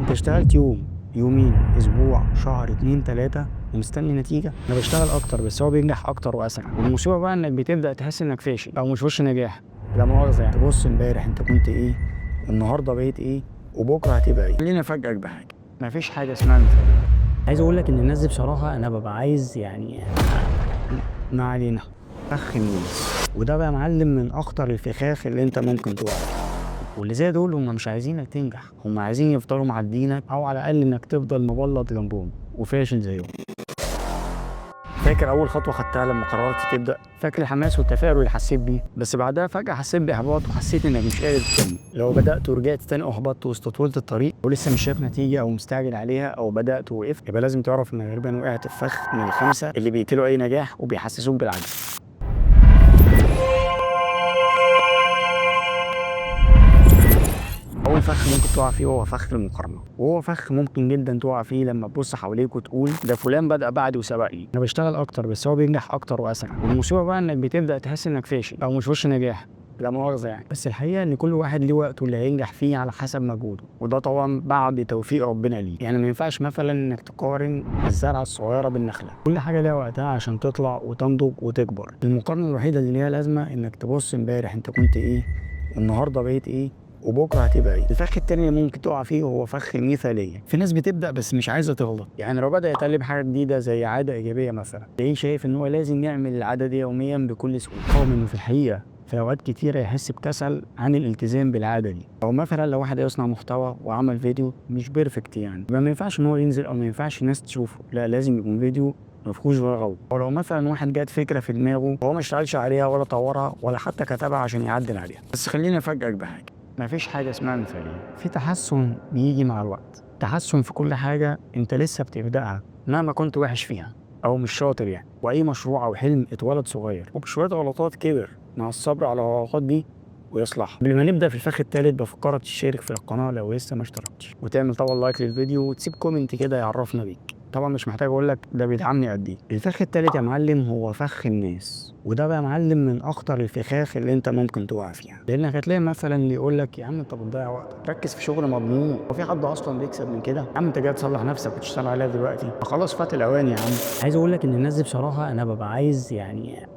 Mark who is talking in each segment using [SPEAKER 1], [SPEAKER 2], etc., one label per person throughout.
[SPEAKER 1] انت اشتغلت يوم، يومين، اسبوع، شهر، 2، 3 ومستني نتيجة؟ انا بشتغل اكتر بس هو بينجح اكتر واسرع، والمصيبة بقى انك بتبدأ تحس انك فاشل او مش وش نجاح. لا مؤاخذة يعني، تبص امبارح انت كنت ايه، النهارده بقيت ايه، وبكره هتبقى ايه. خليني افاجئك بحاجة، مفيش حاجة اسمها مثالية. عايز اقول لك ان الناس دي بصراحة انا ببقى عايز يعني ما علينا، فخ الناس. وده بقى معلم من اخطر الفخاخ اللي انت ممكن تقع فيه. واللي زي دول هم مش عايزينك تنجح، هم عايزين يفضلوا معدينك او على الاقل انك تفضل مبلط جنبهم وفاشل زيهم. فاكر اول خطوه خدتها لما قررت تبدا؟ فاكر الحماس والتفاؤل اللي حسيت بيه؟ بس بعدها فجاه حسيت باحباط وحسيت انك مش قادر تكمل. لو بدات ورجعت تاني احبطت وسط طولة الطريق ولسه مش شايف نتيجه او مستعجل عليها او بدات ووقفت، يبقى لازم تعرف انك غالبا وقعت في فخ من الخمسه اللي بيقتلوا اي نجاح وبيحسسوك بالعجز. أول فخ ممكن تقع فيه هو فخ المقارنة، وهو فخ ممكن جدا تقع فيه لما تبص حواليك وتقول ده فلان بدأ بعدي وسبقني، أنا بشتغل أكتر بس هو بينجح أكتر وأسرع. والمصيبة بقى إنك بتبدأ تحس إنك فاشل أو مش وش نجاح. لا مؤاخذة يعني، بس الحقيقة إن كل واحد ليه وقته اللي هينجح فيه على حسب مجهوده، وده طبعا بعد توفيق ربنا ليه. يعني ما ينفعش مثلا إنك تقارن الزرعة الصغيرة بالنخلة، كل حاجة ليها وقتها عشان تطلع وتنضج وتكبر. المقارنة الوحيدة اللي ليها لازمة إنك تبص امبارح أنت كنت إيه، النهارده بقيت إيه، وبكره هتبقى ايه. الفخ التاني اللي ممكن تقع فيه هو فخ المثاليه. في ناس بتبدا بس مش عايزه تغلط، يعني لو بدا يتقلب حاجه جديده زي عاده ايجابيه مثلا، تلاقيه شايف ان هو لازم يعمل العاده دي يوميا بكل سهوله، رغم انه في الحقيقه في اوقات كتيره يحس بكسل عن الالتزام بالعاده دي. او مثلا لو واحد يصنع محتوى وعمل فيديو مش بيرفكت، يعني يبقى ما ينفعش ان هو ينزل او ما ينفعش الناس تشوفه، لا لازم يكون فيديو ما فيهوش ولا غلط. ولو مثلا واحد جات فكره في دماغه وهو ما اشتغلش عليها ولا طورها ولا حتى كتبها عشان يعدل عليها. بس خليني افاجئك بحاجه، مفيش حاجة اسمها مثالية، في تحسن بيجي مع الوقت، تحسن في كل حاجة انت لسه بتبدأها مهما كنت وحش فيها او مش شاطر يعني. واي مشروع او حلم اتولد صغير وبشوية غلطات كبر، مع الصبر على الغلطات دي ويصلح. قبل ما نبدأ في الفخ التالت بفكرك تشترك في القناة لو لسه ما اشتركتش، وتعمل طبعا لايك للفيديو وتسيب كومنت كده يعرفنا بيك. طبعا مش محتاج اقول لك ده بيدعمني قد ايه. الفخ التالت يا معلم هو فخ الناس، وده بقى معلم من اخطر الفخاخ اللي انت ممكن تقع فيها. لانك هتلاقي مثلا اللي يقول لك يا عم انت بتضيع وقتك، ركز في شغل مضمون، هو في حد اصلا بيكسب من كده؟ يا عم انت جاي تصلح نفسك وتشتغل عليها دلوقتي، خلاص فات الاوان يا عم. عايز اقول لك ان الناس دي بصراحه انا ببقى عايز يعني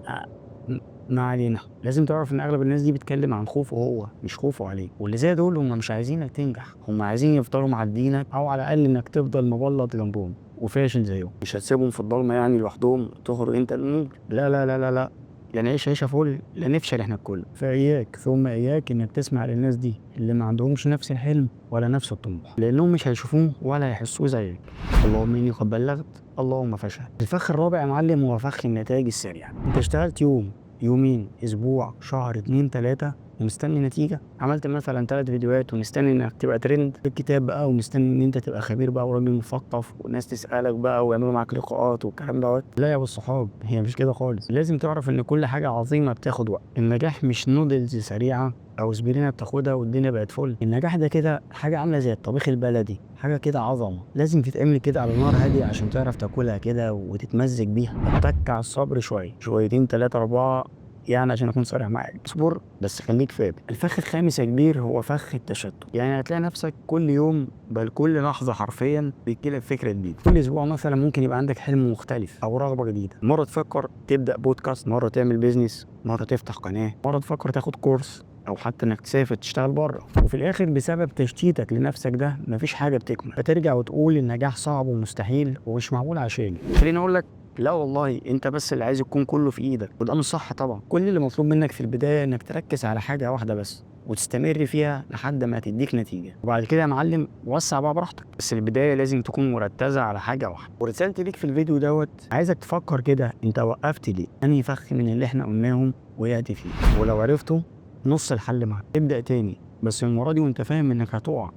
[SPEAKER 1] ما علينا. لازم تعرف ان اغلب الناس دي بتتكلم عن خوفه هو مش خوفه عليك، واللي زي دول هم مش عايزينك تنجح، هم عايزين يفضلوا معدينك او على الاقل انك تفضل مبلط جنبهم وفاشل زيهم. مش هتسيبهم في الضلمه يعني لوحدهم تخرج انت النور، لا لا لا لا لا، لا نعيش عيشه فل لا نفشل احنا الكل. فاياك ثم اياك انك تسمع للناس دي اللي ما عندهمش نفس الحلم ولا نفس الطموح، لانهم مش هيشوفوه ولا هيحسوه زيك. اللهم اني قد بلغت اللهم فشل. الفخ الرابع يا معلم هو فخ النتائج السريعه. انت اشتغلت يوم، يومين، اسبوع، شهر، 2، 3 ومستني نتيجه؟ عملت مثلا 3 فيديوهات ومستني انك تبقى ترند في الكتاب بقى، ومستني ان انت تبقى خبير بقى وراجل مثقف والناس تسالك بقى ويعملوا معاك لقاءات والكلام دوت؟ لا يا ابو الصحاب، هي مش كده خالص. لازم تعرف ان كل حاجه عظيمه بتاخد وقت. النجاح مش نودلز سريعه او سبرينه بتاخدها والدنيا بقت فل. النجاح ده كده حاجه عامله زي الطبيخ البلدي، حاجه كده عظمه لازم تتعمل كده على نار هاديه عشان تعرف تاكلها كده وتتمزج بيها. اتك على الصبر شويه، شويتين، 3، 4 يعني، عشان اكون صريح معاك، اصبر بس خليك ثابت. الفخ الخامس يا كبير هو فخ التشتت. يعني هتلاقي نفسك كل يوم بل كل لحظه حرفيا بيجيلك فكره جديده. كل اسبوع مثلا ممكن يبقى عندك حلم مختلف او رغبه جديده، مره تفكر تبدا بودكاست، مره تعمل بيزنس، مره تفتح قناه، مره تفكر تاخد كورس، او حتى انك تسافر تشتغل بره. وفي الاخر بسبب تشتيتك لنفسك ده مفيش حاجه بتكمل، فترجع وتقول النجاح صعب ومستحيل ومش معمول عشاني. خليني اقول لك لا والله، انت بس اللي عايز يكون كله في ايدك، وده مش صح طبعا. كل اللي مطلوب منك في البدايه انك تركز على حاجه واحده بس وتستمر فيها لحد ما تديك نتيجه، وبعد كده يا معلم وسع بقى براحتك. بس البدايه لازم تكون مركزه على حاجه واحده. ورسالتي ليك في الفيديو دوت، عايزك تفكر كده انت وقفت ليه، انهي فخ من اللي احنا قلناهم وقعت فيه، ولو عرفته نص الحل معاك. ابدا تاني بس المره دي وانت فاهم انك هتقع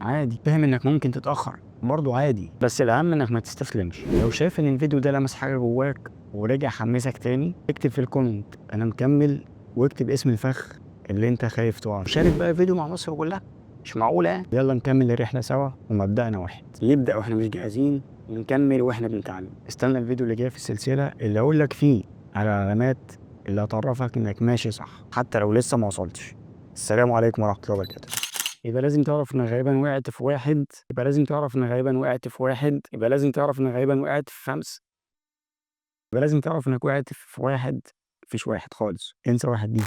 [SPEAKER 1] عادي، فاهم انك ممكن تتاخر برضه عادي، بس الاهم انك ما تستسلمش. لو شايف ان الفيديو ده لمس حاجه جواك ورجع حمسك تاني، اكتب في الكومنت انا مكمل، واكتب اسم الفخ اللي انت خايف تقع. شارك بقى الفيديو مع مصر كلها، مش معقوله يعني. يلا نكمل الرحله سوا، ومبدأنا واحد، نبدا واحنا مش جاهزين ونكمل واحنا بنتعلم. استنى الفيديو اللي جاي في السلسله اللي اقول لك فيه على العلامات اللي هتعرفك انك ماشي صح حتى لو لسه ما وصلتش. السلام عليكم ورحمه الله وبركاته. يبقى لازم تعرف إنك غالبًا وقعت في 1، يبقى لازم تعرف إنك غالبًا وقعت في 1، يبقى لازم تعرف إنك غالبًا وقعت في 5، يبقى لازم تعرف إنك وقعت في 1، ما فيش 1 خالص، انسى 1 دي.